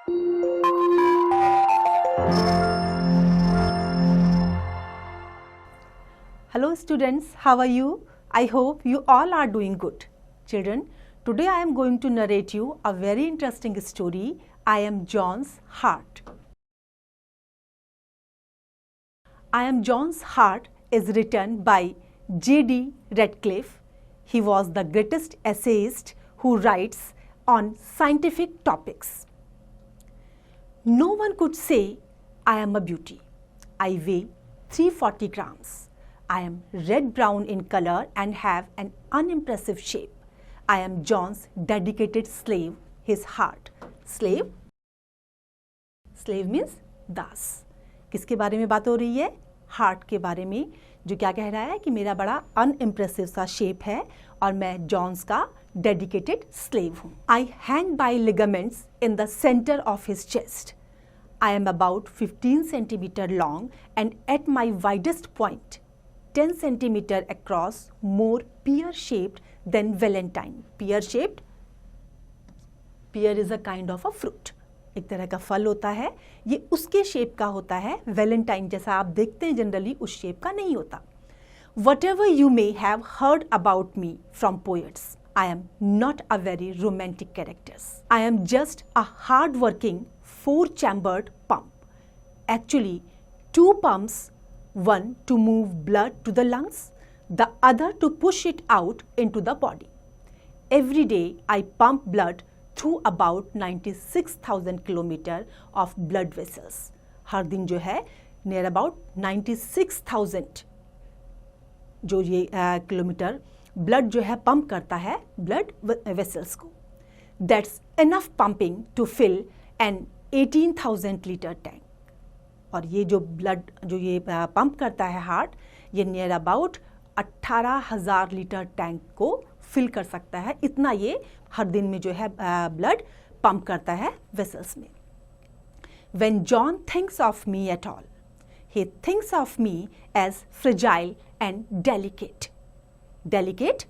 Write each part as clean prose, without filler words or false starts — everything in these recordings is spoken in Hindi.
Hello students, how are you? I hope you all are doing good. Children, today I am going to narrate you a very interesting story. I am John's Heart. I am John's Heart is written by J.D. Radcliffe. He was the greatest essayist who writes on scientific topics. No one could say I am a beauty. I weigh 340 grams. I am red-brown in color and have an unimpressive shape. I am John's dedicated slave, his heart. Slave? Slave means दास. किसके बारे में बात हो रही है? हार्ट के बारे में, जो क्या कह रहा है कि मेरा बड़ा अनइम्प्रेसिव सा शेप है और मैं जॉन्स का डेडिकेटेड स्लेव हूँ. I hang bye ligaments in the centre of his chest. I am about 15 centimeter long and at my widest point 10 centimeter across, more pear-shaped than Valentine. Pear-shaped? Pear is a kind of a fruit. एक तरह का फल होता है. ये उसके शेप का होता है. Valentine जैसा आप देखते हैं जनरली उस शेप का नहीं होता. Whatever you may have heard about me from poets, I am not a very romantic character. I am just a hard-working, four-chambered pump. Actually, two pumps, one to move blood to the lungs, the other to push it out into the body. Every day, I pump blood through about 96,000 kilometers of blood vessels. हर दिन जो है near about 96,000 जो ये किलोमीटर ब्लड जो है पंप करता है ब्लड वेसल्स को. That's enough pumping to fill an 18,000 litre tank. और ये जो ब्लड जो ये पंप करता है हार्ट, ये नियर अबाउट 18,000 लीटर टैंक को फिल कर सकता है. इतना ये हर दिन में जो है ब्लड पंप करता है वेसल्स में. When John thinks of me at all, he thinks of me as fragile and delicate. Delicate,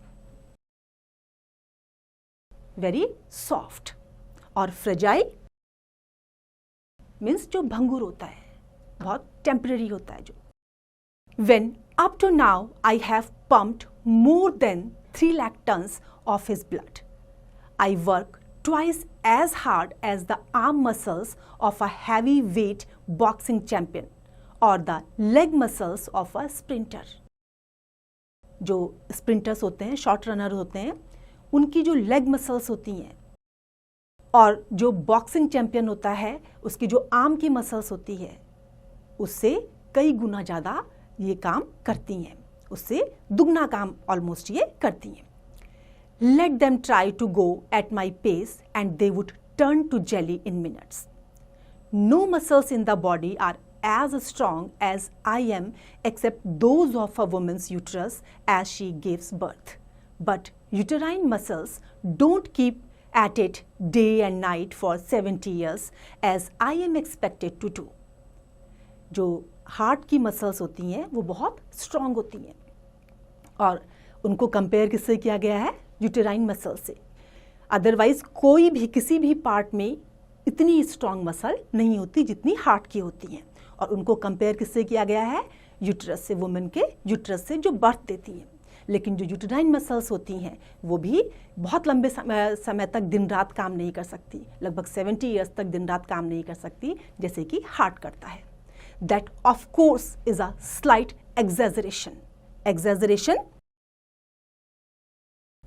very soft. और fragile means जो भंगुर होता है, बहुत टेम्पररी होता है जो. When up to now I have pumped more than 3 lakh tons of his blood. I work twice as hard as the arm muscles of a heavyweight boxing champion or the leg muscles of a sprinter. जो स्प्रिंटर्स होते हैं, शॉर्ट रनर होते हैं, उनकी जो लेग मसल्स होती हैं और जो बॉक्सिंग चैंपियन होता है उसकी जो आर्म की मसल्स होती है उससे कई गुना ज़्यादा ये काम करती हैं, उससे दुगना काम ऑलमोस्ट ये करती हैं. Let them try to go at my pace and they would turn to jelly in minutes. No muscles in the body are as strong as I am except those of a woman's uterus as she gives birth. But uterine muscles don't keep at it day and night for 70 years as I am expected to do. जो हार्ट की मसल्स होती हैं वो बहुत स्ट्रॉन्ग होती हैं और उनको कंपेयर किससे किया गया है? यूटेराइन मसल से. अदरवाइज कोई भी किसी भी पार्ट में इतनी स्ट्रॉन्ग मसल नहीं होती जितनी हार्ट की होती हैं. और उनको कंपेयर किससे किया गया है? यूट्रस से, वुमेन के यूट्रस से जो बर्थ देती हैं. लेकिन जो यूटेराइन मसल्स होती हैं वो भी बहुत लंबे समय तक दिन रात काम नहीं कर सकती, लगभग 70 ईयर्स तक दिन रात काम नहीं कर सकती जैसे कि हार्ट करता है. That of course is a slight exaggeration. Exaggeration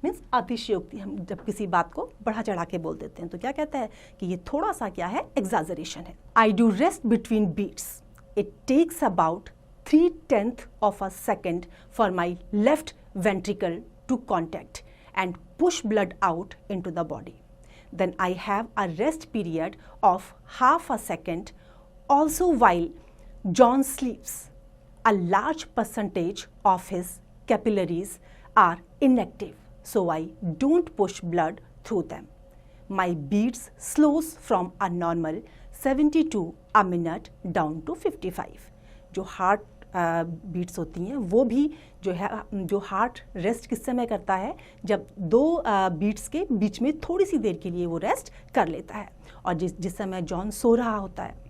means अतिशयोक्ति. हम जब किसी बात को बढ़ा चढ़ा के बोल देते हैं तो क्या कहता है कि ये थोड़ा सा क्या है? एग्जैजरेशन है. I do rest between beats. It takes about 3/10 of a second for my left ventricle to contact and push blood out into the body. Then I have a rest period of half a second. Also while John sleeps, a large percentage of his capillaries are inactive, so I don't push blood through them. My beats slows from a normal 72 a minute down to 55. जो हार्ट बीट्स होती हैं वो भी जो है, जो हार्ट रेस्ट किस समय करता है? जब दो बीट्स के बीच में थोड़ी सी देर के लिए वो रेस्ट कर लेता है. और जिस समय जॉन सो रहा होता है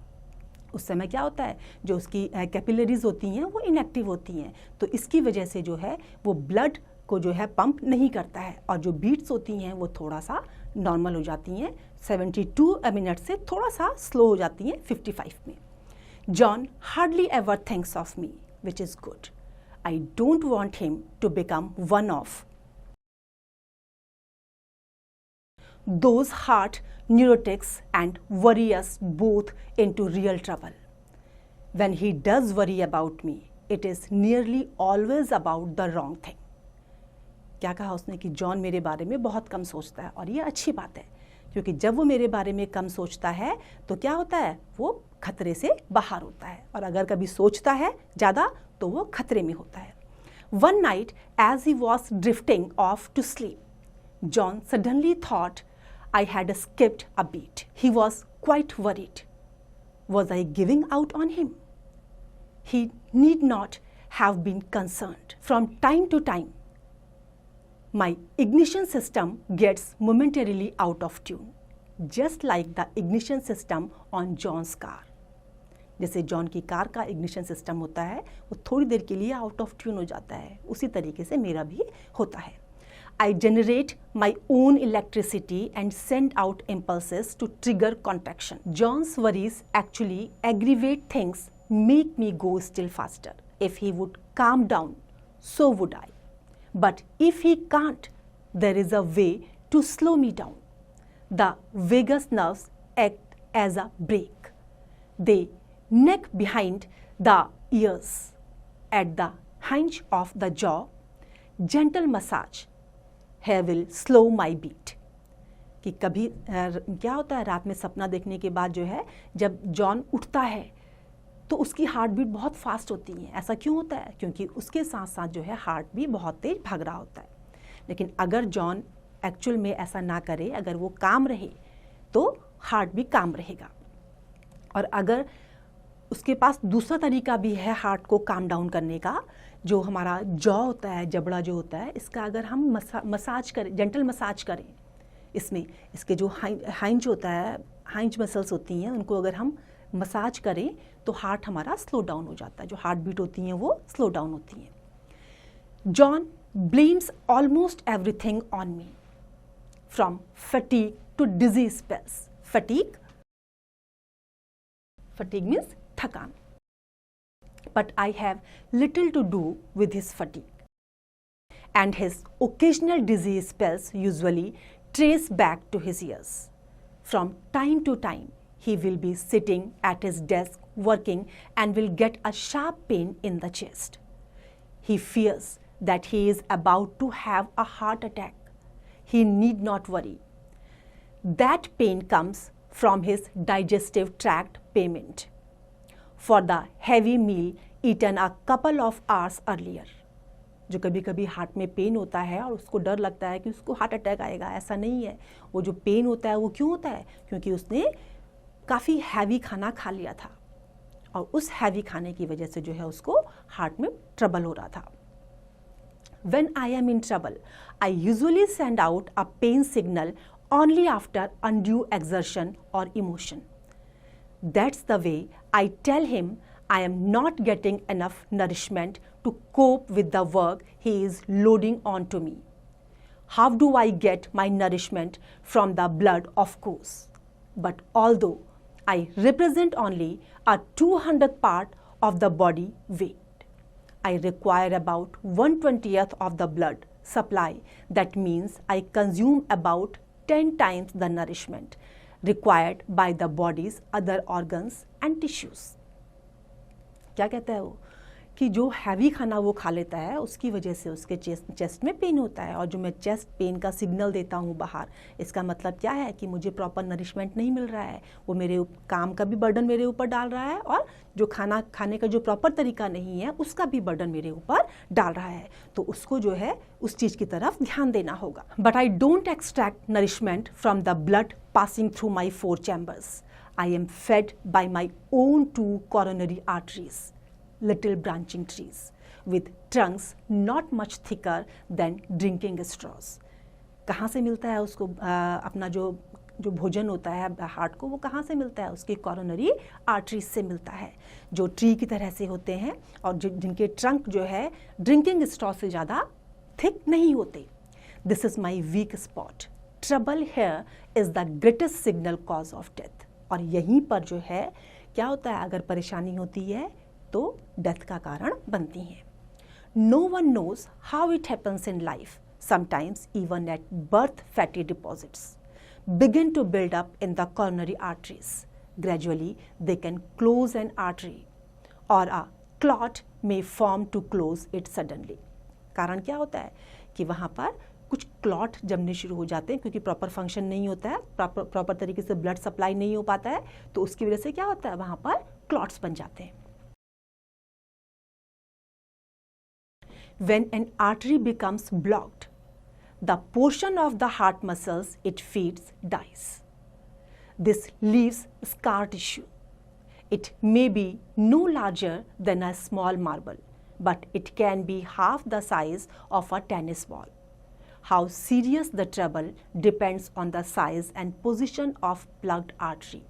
उस समय क्या होता है, जो उसकी कैपिलरीज होती हैं वो इनएक्टिव होती हैं, तो इसकी वजह से जो है वो ब्लड को जो है पंप नहीं करता है और जो बीट्स होती हैं वो थोड़ा सा नॉर्मल हो जाती हैं, 72 मिनट से थोड़ा सा स्लो हो जाती हैं 55 में। John hardly ever thinks of me, which is good. I don't want him to become one of those heart neurotics and worry us both into real trouble. When he does worry about me, it is nearly always about the wrong thing. क्या कहा उसने कि जॉन मेरे बारे में बहुत कम सोचता है, और ये अच्छी बात है क्योंकि जब वो मेरे बारे में कम सोचता है तो क्या होता है, वो खतरे से बाहर होता है, और अगर कभी सोचता है ज़्यादा तो वो खतरे में होता है। One night as he was drifting off to sleep, John suddenly thought I had skipped a beat. He was quite worried. Was I giving out on him? He need not have been concerned. From time to time, my ignition system gets momentarily out of tune, just like the ignition system on John's car. जैसे जॉन की कार का इग्निशन सिस्टम होता है वो थोड़ी देर के लिए आउट ऑफ ट्यून हो जाता है, उसी तरीके से मेरा भी होता है। I generate my own electricity and send out impulses to trigger contraction. John's worries actually aggravate things, make me go still faster. If he would calm down, so would I. But if he can't, there is a way to slow me down. The vagus nerves act as a brake. They neck behind the ears, at the hinge of the jaw, gentle massage Hair will slow my beat. कि कभी क्या होता है, रात में सपना देखने के बाद जो है जब जॉन उठता है तो उसकी हार्ट बीट बहुत फास्ट होती है। ऐसा क्यों होता है? क्योंकि उसके साथ साथ जो है हार्ट भी बहुत तेज भाग रहा होता है। लेकिन अगर जॉन एक्चुअल में ऐसा ना करे, अगर वो काम रहे तो हार्ट भी काम रहेगा। और अगर उसके पास दूसरा तरीका भी है हार्ट को काम डाउन करने का, जो हमारा जॉ होता है, जबड़ा जो होता है, इसका अगर हम मसाज करें, जेंटल मसाज करें, इसमें इसके जो हाइंज होता है, हाइंज मसल्स होती हैं, उनको अगर हम मसाज करें तो हार्ट हमारा स्लो डाउन हो जाता है, जो हार्ट बीट होती हैं वो स्लो डाउन होती हैं। John blames almost everything on me, from fatigue to disease spells. Fatigue means थकान। But I have little to do with his fatigue, and his occasional disease spells usually trace back to his years. From time to time, he will be sitting at his desk working and will get a sharp pain in the chest. He fears that he is about to have a heart attack. He need not worry. That pain comes from his digestive tract payment for the heavy meal eaten a couple of hours earlier. जो कभी कभी हार्ट में पेन होता है और उसको डर लगता है कि उसको हार्ट अटैक आएगा, ऐसा नहीं है। वो जो पेन होता है वो क्यों होता है? क्योंकि उसने काफ़ी हैवी खाना खा लिया था और उस हैवी खाने की वजह से जो है उसको हार्ट में ट्रबल हो रहा था। When I am in trouble, I usually send out a pain signal only after undue exertion or emotion. That's the way I tell him I am not getting enough nourishment to cope with the work he is loading onto me. How do I get my nourishment? From the blood, of course. But although I represent only a 200th part of the body weight, I require about 1/20th of the blood supply. That means I consume about 10 times the nourishment required by the body's other organs and tissues. क्या कहता है वो कि जो हैवी खाना वो खा लेता है उसकी वजह से उसके चेस्ट में पेन होता है, और जो मैं चेस्ट पेन का सिग्नल देता हूँ बाहर, इसका मतलब क्या है कि मुझे प्रॉपर नरिशमेंट नहीं मिल रहा है। वो मेरे काम का भी बर्डन मेरे ऊपर डाल रहा है और जो खाना खाने का जो प्रॉपर तरीका नहीं है उसका भी बर्डन मेरे ऊपर डाल रहा है, तो उसको जो है उस चीज़ की तरफ ध्यान देना होगा। But I don't extract nourishment from the blood passing through my 4 chambers. I am fed by my own 2 coronary arteries, little branching trees, with trunks not much thicker than drinking straws. कहाँ से मिलता है उसको अपना जो जो भोजन होता है हार्ट को वो कहाँ से मिलता है, उसके कॉरोनरी आर्टरीज से मिलता है, जो ट्री की तरह से होते हैं और जिनके ट्रंक जो है ड्रिंकिंग स्ट्रॉ से ज़्यादा थिक नहीं होते. This is my week spot. Trouble here is the greatest signal cause of death. और यहीं पर जो है क्या होता है, अगर परेशानी होती है तो डेथ का कारण बनती हैं. No one knows how it happens in life. Sometimes even at birth fatty deposits begin to build up in the coronary arteries. Gradually they can close an artery or a clot may form to close it suddenly. कारण क्या होता है कि वहाँ पर कुछ क्लॉट जमने शुरू हो जाते हैं क्योंकि प्रॉपर फंक्शन नहीं होता है, प्रॉपर तरीके से ब्लड सप्लाई नहीं हो पाता है, तो उसकी वजह से क्या होता है वहाँ पर क्लॉट्स बन जाते हैं. When an artery becomes blocked, the portion of the heart muscles it feeds dies. This leaves scar tissue. It may be no larger than a small marble, but it can be half the size of a tennis ball. How serious the trouble depends on the size and position of plugged artery.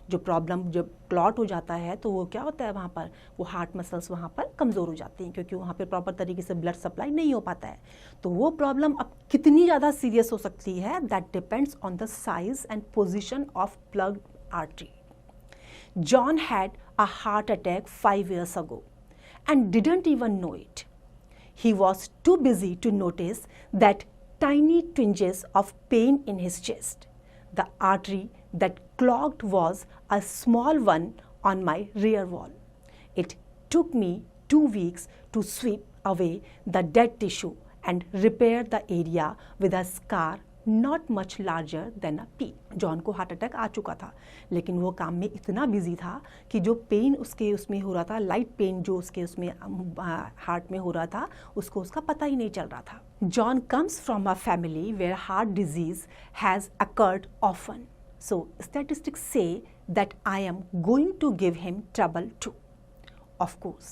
जो प्रॉब्लम जब क्लॉट हो जाता है तो वो क्या होता है वहाँ पर, वो हार्ट मसल्स वहाँ पर कमज़ोर हो जाती हैं क्योंकि वहाँ पे प्रॉपर तरीके से ब्लड सप्लाई नहीं हो पाता है. तो वो प्रॉब्लम अब कितनी ज़्यादा सीरियस हो सकती है, that depends on the size and position of plugged artery. John had a heart attack 5 years ago and didn't even know it. He was too busy to notice that tiny twinges of pain in his chest. The artery that clogged was a small one on my rear wall. It took me 2 weeks to sweep away the dead tissue and repair the area with a scar not much larger than a pea. John को हार्ट अटैक आ चुका था लेकिन वो काम में इतना बिजी था कि जो पेन उसके उसमें हो रहा था, लाइट पेन जो उसके उसमें हार्ट में हो रहा था, उसको उसका पता ही नहीं चल रहा था. John comes from a family where heart disease has occurred often. So statistics say that I am going to give him trouble too. Of course,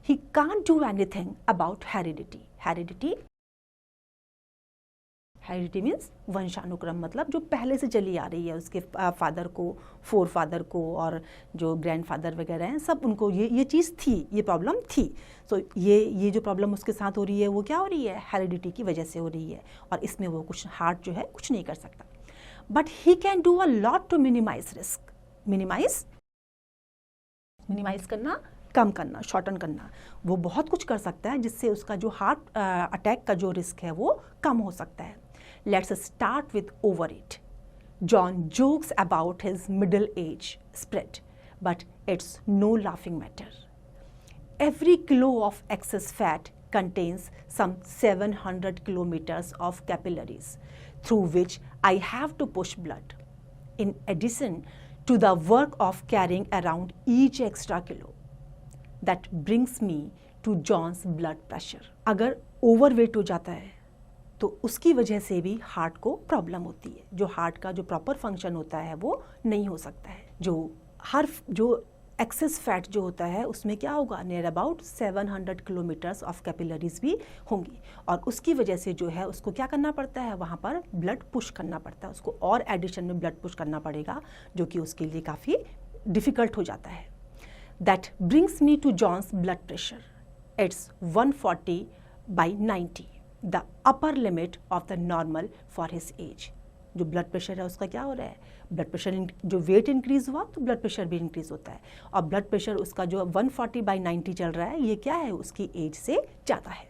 he can't do anything about heredity. Heredity means वंशानुक्रम, मतलब जो पहले से चली आ रही है, उसके फादर को, फोर फादर को और जो ग्रैंडफादर वगैरह हैं सब उनको ये चीज़ थी, ये प्रॉब्लम थी. सो ये जो प्रॉब्लम उसके साथ हो रही है वो क्या हो रही है, हेरिडिटी की वजह से हो रही है और इसमें वो कुछ हार्ट जो है कुछ नहीं कर सकता. But he can do a lot to minimize risk. Minimize करना, कम करना, शॉर्टन करना. वो बहुत कुछ कर सकता है जिससे उसका जो हार्ट अटैक का जो रिस्क है वो कम हो सकता है. Let's start with overeat. John jokes about his middle age spread, but it's no laughing matter. Every kilo of excess fat contains some 700 kilometers of capillaries through which I have to push blood, in addition to the work of carrying around each extra kilo. That brings me to John's blood pressure. अगर ओवरवेट हो जाता है तो उसकी वजह से भी हार्ट को प्रॉब्लम होती है. जो हार्ट का जो प्रॉपर फंक्शन होता है वो नहीं हो सकता है. जो एक्सेस फैट जो होता है उसमें क्या होगा, near about 700 kilometres of capillaries भी होंगी और उसकी वजह से जो है उसको क्या करना पड़ता है, वहाँ पर ब्लड पुश करना पड़ता है, उसको और एडिशन में ब्लड पुश करना पड़ेगा जो कि उसके लिए काफ़ी डिफ़िकल्ट हो जाता है. That brings me to John's blood pressure. It's 140/90, the upper limit of the normal for his age. जो ब्लड प्रेशर है उसका क्या हो रहा है, ब्लड प्रेशर जो वेट इंक्रीज हुआ तो ब्लड प्रेशर भी इंक्रीज होता है और ब्लड प्रेशर उसका जो 140/90 चल रहा है ये क्या है, उसकी एज से ज़्यादा है.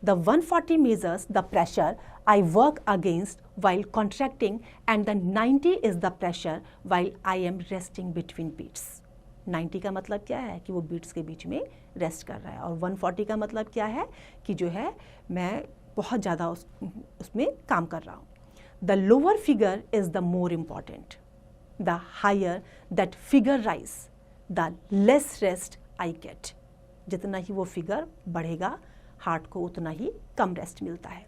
The 140 measures the pressure I work against while contracting and the 90 is the pressure while I am resting between beats. 90 का मतलब क्या है कि वो बीट्स के बीच में रेस्ट कर रहा है और 140 का मतलब क्या है कि जो है मैं बहुत ज़्यादा उसमें काम कर रहा हूँ. The lower figure is the more important. The higher that figure rise, the less rest I get. जितना ही वो फिगर बढ़ेगा हार्ट को उतना ही कम रेस्ट मिलता है.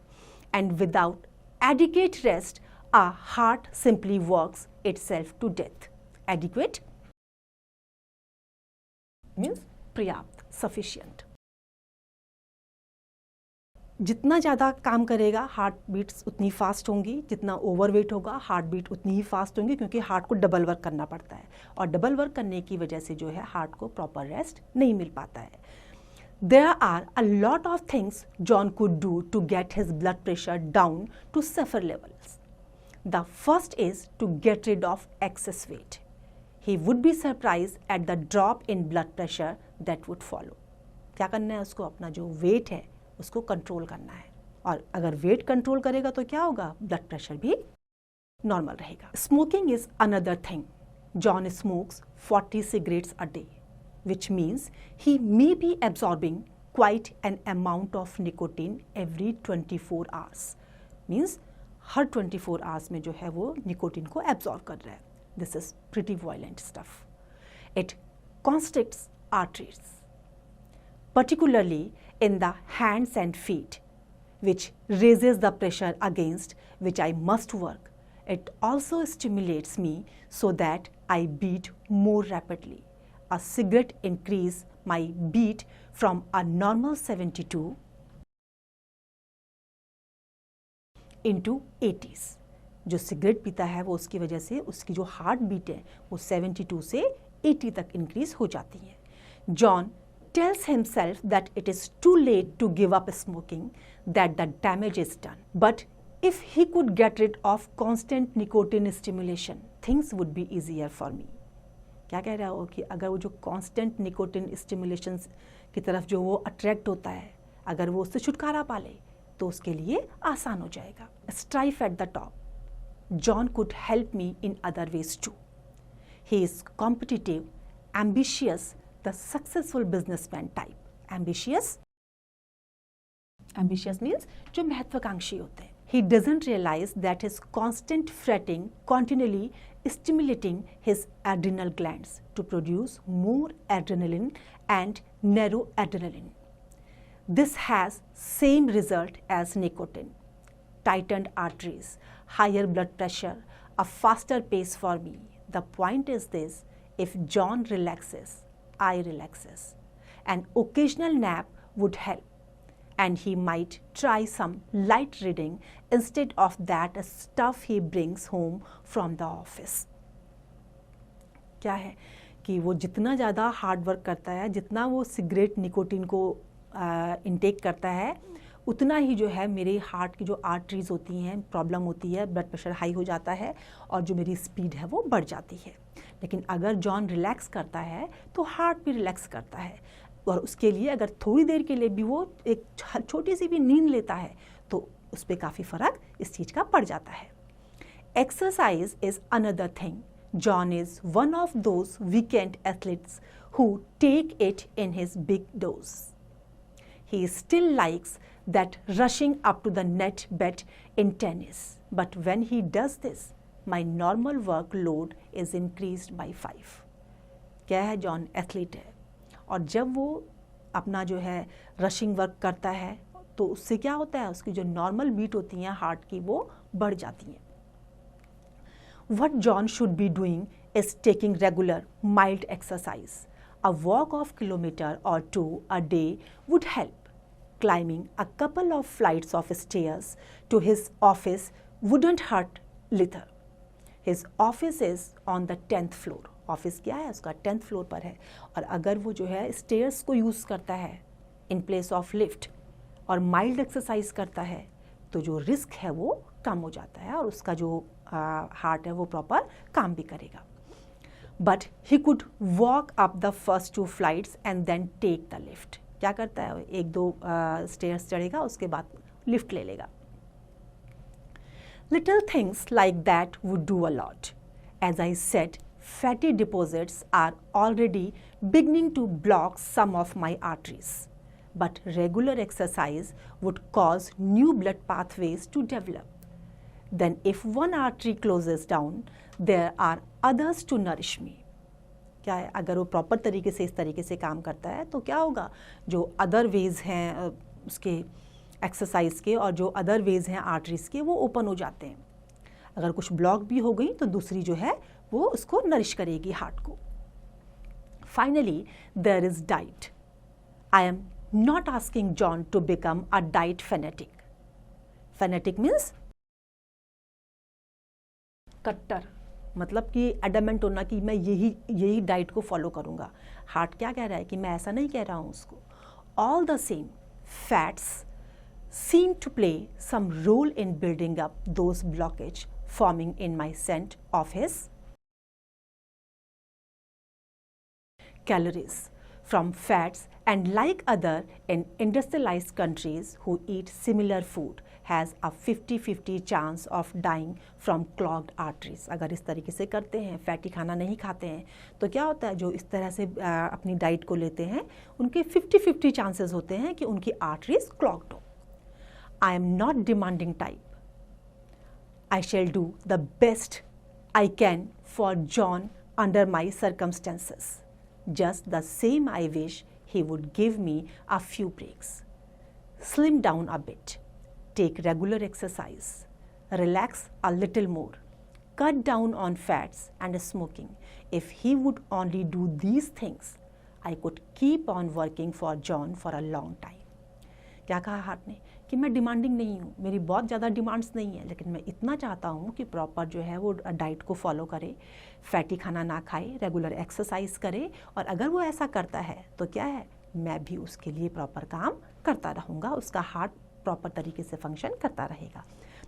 And without adequate rest, a heart simply works itself to death. Adequate means पर्याप्त, sufficient. जितना ज़्यादा काम करेगा हार्ट बीट्स उतनी फास्ट होंगी, जितना ओवरवेट होगा हार्ट बीट उतनी ही फास्ट होंगी, क्योंकि हार्ट को डबल वर्क करना पड़ता है और डबल वर्क करने की वजह से जो है हार्ट को प्रॉपर रेस्ट नहीं मिल पाता है. There are a lot of things John could do to get his blood pressure down to safer levels. The first is to get rid of excess weight. He would be surprised at the drop in blood pressure that would follow. क्या करना है उसको? अपना जो वेट है उसको कंट्रोल करना है, और अगर वेट कंट्रोल करेगा तो क्या होगा? ब्लड प्रेशर भी नॉर्मल रहेगा. Smoking is another thing. John smokes 40 cigarettes a day, which means he may be absorbing quite an amount of nicotine every 24 hours. Means her 24 hours में जो है वो निकोटिन को एब्जॉर्ब कर रहा है. This is pretty violent stuff. It constricts arteries, particularly in the hands and feet, which raises the pressure against which I must work. It also stimulates me so that I beat more rapidly. A cigarette increase my beat from a normal 72 into 80s. जो सिगरेट पीता है वो उसकी वजह से उसकी जो हार्ट बीट है वो 72 से 80 तक इंक्रीज हो जाती है. John tells himself that it is too late to give up smoking, that the damage is done. But if he could get rid of constant nicotine stimulation, things would be easier for me. क्या कह रहा हो कि अगर वो जो कांस्टेंट निकोटिन स्टिमुलेशन की तरफ जो वो अट्रैक्ट होता है, अगर वो उससे छुटकारा पा ले तो उसके लिए आसान हो जाएगा. Strife at the top. John could help me in other ways too. He is competitive, ambitious, the successful businessman type. Ambitious means जो महत्वाकांक्षी होते हैं. He doesn't realize that his constant fretting continually stimulating his adrenal glands to produce more adrenaline and noradrenaline. This has same result as nicotine. Tightened arteries, higher blood pressure, a faster pace for me. The point is this: if John relaxes, I relaxes. An occasional nap would help, and he might try some light reading instead of that stuff he brings home from the office. क्या है कि वो जितना ज़्यादा हार्ड वर्क करता है, जितना वो सिगरेट निकोटिन को इनटेक करता है, उतना ही जो है मेरे हार्ट की जो आर्टरीज होती हैं प्रॉब्लम होती है, ब्लड प्रेशर हाई हो जाता है और जो मेरी स्पीड है वो बढ़ जाती है. लेकिन अगर जॉन रिलैक्स करता है तो हार्ट भी रिलैक्स करता है, और उसके लिए अगर थोड़ी देर के लिए भी वो एक छोटी सी भी नींद लेता है तो उस पर काफ़ी फ़र्क इस चीज़ का पड़ जाता है. Exercise is another thing. John is one of those weekend athletes who take it in his big dose. He still likes that rushing up to the net bet in tennis. But when he does this, my normal workload is increased by 5. क्या है? जॉन एथलीट है, और जब वो अपना जो है रशिंग वर्क करता है तो उससे क्या होता है? उसकी जो नॉर्मल बीट होती हैं हार्ट की वो बढ़ जाती हैं. What John should be doing is taking regular mild exercise. A walk of kilometer or 2 a day would help. Climbing a couple of flights of stairs to his office wouldn't hurt little. His office is on the 10th floor. Office क्या है? उसका 10th फ्लोर पर है, और अगर वो जो है स्टेयर्स को यूज़ करता है इन प्लेस ऑफ लिफ्ट और माइल्ड एक्सरसाइज करता है तो जो रिस्क है वो कम हो जाता है और उसका जो हार्ट है वो प्रॉपर काम भी करेगा. But he could walk up the first 2 flights and then take the lift. क्या करता है? 1-2 स्टेयर्स चढ़ेगा, उसके बाद लिफ्ट ले लेगा. Little things like that would do a lot. As I said, fatty deposits are already beginning to block some of my arteries. But regular exercise would cause new blood pathways to develop. Then if one artery closes down, there are others to nourish me. क्या है? अगर वो प्रॉपर तरीके से इस तरीके से काम करता है तो क्या होगा? जो अदर वेज हैं उसके एक्सरसाइज के और जो अदर वेज हैं आर्टरीज के वो ओपन हो जाते हैं. अगर कुछ ब्लॉक भी हो गई तो दूसरी जो है वो उसको नरिश करेगी हार्ट को. Finally there is diet. I am not asking John to become a diet fanatic. Fanatic means कट्टर, मतलब कि एडमेंट होना कि मैं यही डाइट को फॉलो करूँगा. हार्ट क्या कह रहा है कि मैं ऐसा नहीं कह रहा हूँ उसको. All the same, fats seem to play some role in building up those blockage forming in my scent of his calories from fats, and like other in industrialized countries who eat similar food has a 50-50 chance of dying from clogged arteries. अगर इस तरीके से करते हैं, फैटी खाना नहीं खाते हैं, तो क्या होता है, जो इस तरह से अपनी डाइट को लेते हैं उनके 50-50 चांसेस होते हैं कि उनकी आर्टरीज क्लॉग्ड हो. I am not demanding type. I shall do the best I can for John under my circumstances. Just the same I wish he would give me a few breaks. Slim down a bit. Take regular exercise. Relax a little more. Cut down on fats and smoking. If he would only do these things, I could keep on working for John for a long time. क्या कहा हार्ट ने कि मैं डिमांडिंग नहीं हूँ, मेरी बहुत ज़्यादा डिमांड्स नहीं है, लेकिन मैं इतना चाहता हूँ कि प्रॉपर जो है वो डाइट को फॉलो करे, फैटी खाना ना खाए, रेगुलर एक्सरसाइज करे, और अगर वो ऐसा करता है तो क्या है, मैं भी उसके लिए प्रॉपर काम करता रहूँगा, उसका हार्ट प्रॉपर तरीके से फंक्शन करता रहेगा.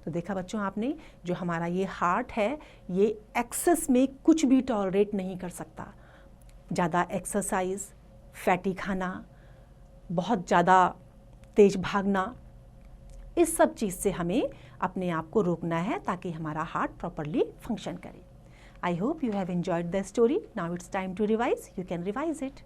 तो देखा बच्चों आपने, जो हमारा ये हार्ट है ये एक्सेस में कुछ भी टॉलरेट नहीं कर सकता. ज़्यादा एक्सरसाइज, फैटी खाना, बहुत ज़्यादा तेज भागना, इस सब चीज़ से हमें अपने आप को रोकना है ताकि हमारा हार्ट प्रॉपरली फंक्शन करे. I hope you have enjoyed the story. Now it's time to revise. You can revise it.